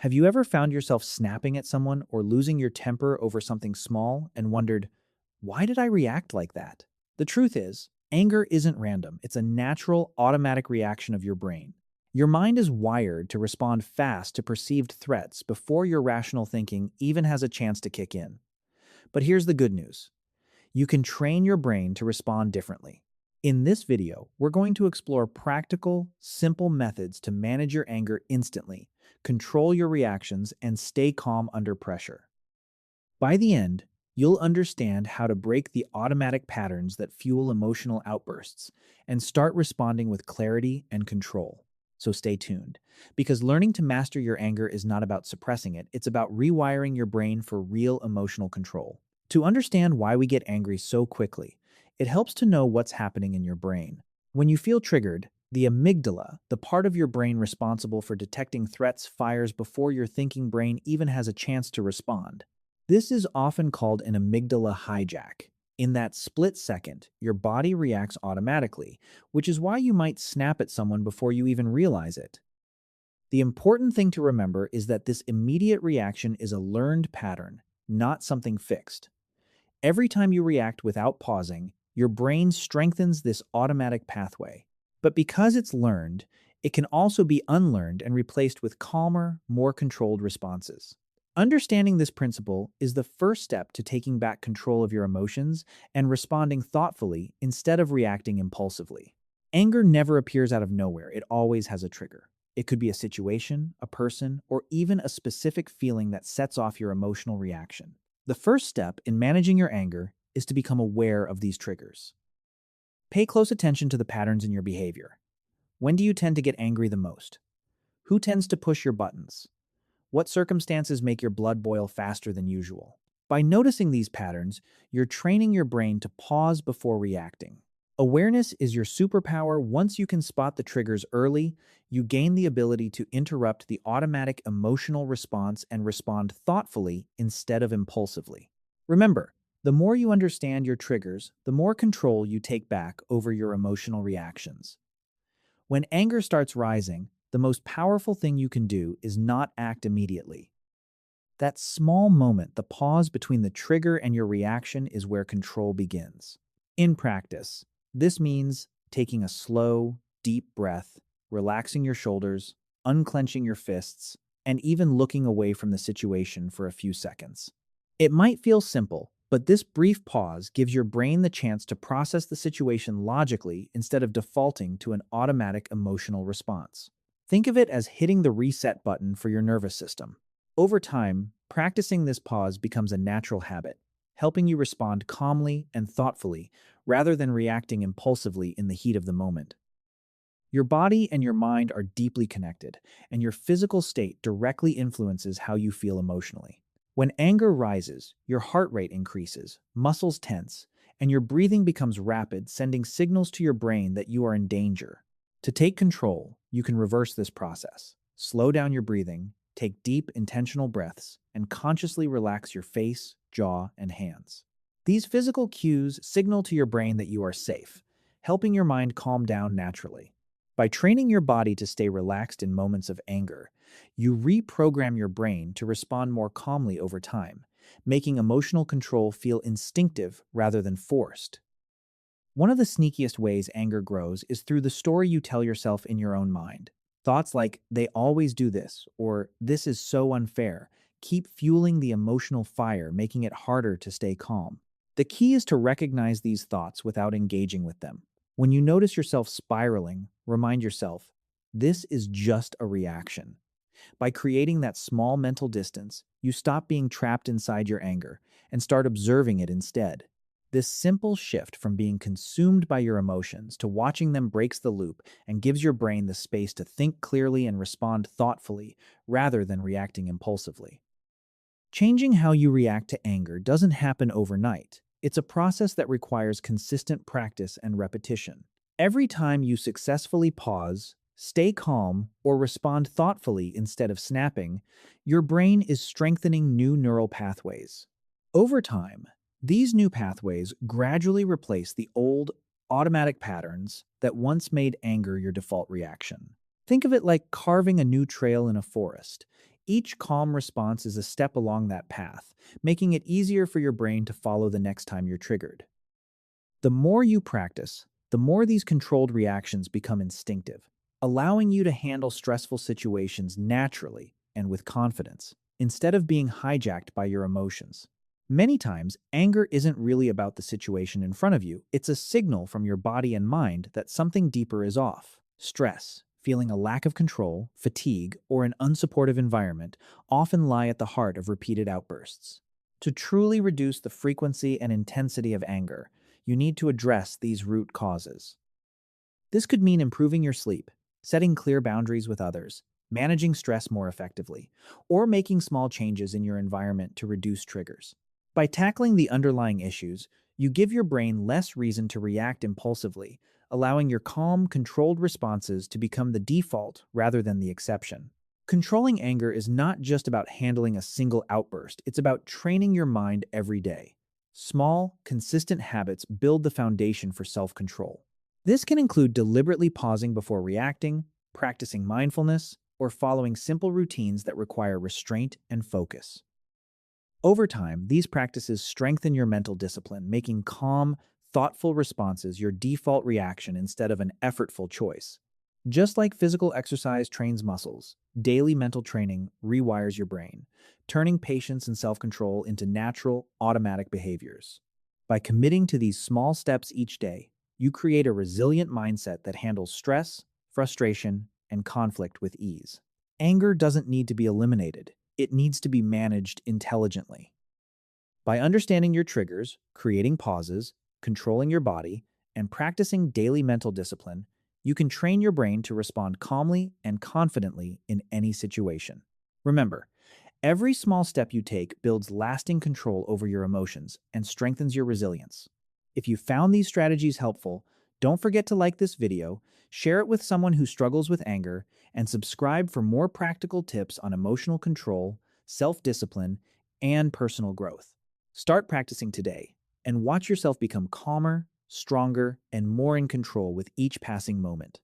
Have you ever found yourself snapping at someone or losing your temper over something small and wondered, why did I react like that? The truth is, anger isn't random. It's a natural, automatic reaction of your brain. Your mind is wired to respond fast to perceived threats before your rational thinking even has a chance to kick in. But here's the good news. You can train your brain to respond differently. In this video, we're going to explore practical, simple methods to manage your anger instantly, control your reactions, and stay calm under pressure. By the end, you'll understand how to break the automatic patterns that fuel emotional outbursts and start responding with clarity and control. So stay tuned, because learning to master your anger is not about suppressing it, it's about rewiring your brain for real emotional control. To understand why we get angry so quickly, it helps to know what's happening in your brain. When you feel triggered, the amygdala, the part of your brain responsible for detecting threats, fires before your thinking brain even has a chance to respond. This is often called an amygdala hijack. In that split second, your body reacts automatically, which is why you might snap at someone before you even realize it. The important thing to remember is that this immediate reaction is a learned pattern, not something fixed. Every time you react without pausing, your brain strengthens this automatic pathway. But because it's learned, it can also be unlearned and replaced with calmer, more controlled responses. Understanding this principle is the first step to taking back control of your emotions and responding thoughtfully instead of reacting impulsively. Anger never appears out of nowhere, it always has a trigger. It could be a situation, a person, or even a specific feeling that sets off your emotional reaction. The first step in managing your anger is to become aware of these triggers. Pay close attention to the patterns in your behavior. When do you tend to get angry the most? Who tends to push your buttons? What circumstances make your blood boil faster than usual? By noticing these patterns, you're training your brain to pause before reacting. Awareness is your superpower. Once you can spot the triggers early, you gain the ability to interrupt the automatic emotional response and respond thoughtfully instead of impulsively. Remember, the more you understand your triggers, the more control you take back over your emotional reactions. When anger starts rising, the most powerful thing you can do is not act immediately. That small moment, the pause between the trigger and your reaction, is where control begins. In practice, this means taking a slow, deep breath, relaxing your shoulders, unclenching your fists, and even looking away from the situation for a few seconds. It might feel simple, but this brief pause gives your brain the chance to process the situation logically instead of defaulting to an automatic emotional response. Think of it as hitting the reset button for your nervous system. Over time, practicing this pause becomes a natural habit, helping you respond calmly and thoughtfully rather than reacting impulsively in the heat of the moment. Your body and your mind are deeply connected, and your physical state directly influences how you feel emotionally. When anger rises, your heart rate increases, muscles tense, and your breathing becomes rapid, sending signals to your brain that you are in danger. To take control, you can reverse this process. Slow down your breathing, take deep, intentional breaths, and consciously relax your face, jaw, and hands. These physical cues signal to your brain that you are safe, helping your mind calm down naturally. By training your body to stay relaxed in moments of anger, you reprogram your brain to respond more calmly over time, making emotional control feel instinctive rather than forced. One of the sneakiest ways anger grows is through the story you tell yourself in your own mind. Thoughts like, they always do this, or this is so unfair, keep fueling the emotional fire, making it harder to stay calm. The key is to recognize these thoughts without engaging with them. When you notice yourself spiraling, remind yourself, this is just a reaction. By creating that small mental distance, you stop being trapped inside your anger and start observing it instead. This simple shift from being consumed by your emotions to watching them breaks the loop and gives your brain the space to think clearly and respond thoughtfully rather than reacting impulsively. Changing how you react to anger doesn't happen overnight. It's a process that requires consistent practice and repetition. Every time you successfully pause, stay calm, or respond thoughtfully instead of snapping, your brain is strengthening new neural pathways. Over time, these new pathways gradually replace the old, automatic patterns that once made anger your default reaction. Think of it like carving a new trail in a forest. Each calm response is a step along that path, making it easier for your brain to follow the next time you're triggered. The more you practice, the more these controlled reactions become instinctive, allowing you to handle stressful situations naturally and with confidence, instead of being hijacked by your emotions. Many times, anger isn't really about the situation in front of you, it's a signal from your body and mind that something deeper is off. Stress, feeling a lack of control, fatigue, or an unsupportive environment often lie at the heart of repeated outbursts. To truly reduce the frequency and intensity of anger, you need to address these root causes. This could mean improving your sleep, setting clear boundaries with others, managing stress more effectively, or making small changes in your environment to reduce triggers. By tackling the underlying issues, you give your brain less reason to react impulsively, allowing your calm, controlled responses to become the default rather than the exception. Controlling anger is not just about handling a single outburst, it's about training your mind every day. Small, consistent habits build the foundation for self-control. This can include deliberately pausing before reacting, practicing mindfulness, or following simple routines that require restraint and focus. Over time, these practices strengthen your mental discipline, making calm, thoughtful responses your default reaction instead of an effortful choice. Just like physical exercise trains muscles, daily mental training rewires your brain, turning patience and self-control into natural, automatic behaviors. By committing to these small steps each day, you create a resilient mindset that handles stress, frustration, and conflict with ease. Anger doesn't need to be eliminated, it needs to be managed intelligently. By understanding your triggers, creating pauses, controlling your body, and practicing daily mental discipline, you can train your brain to respond calmly and confidently in any situation. Remember, every small step you take builds lasting control over your emotions and strengthens your resilience. If you found these strategies helpful, don't forget to like this video, share it with someone who struggles with anger, and subscribe for more practical tips on emotional control, self-discipline, and personal growth. Start practicing today and watch yourself become calmer, stronger, and more in control with each passing moment.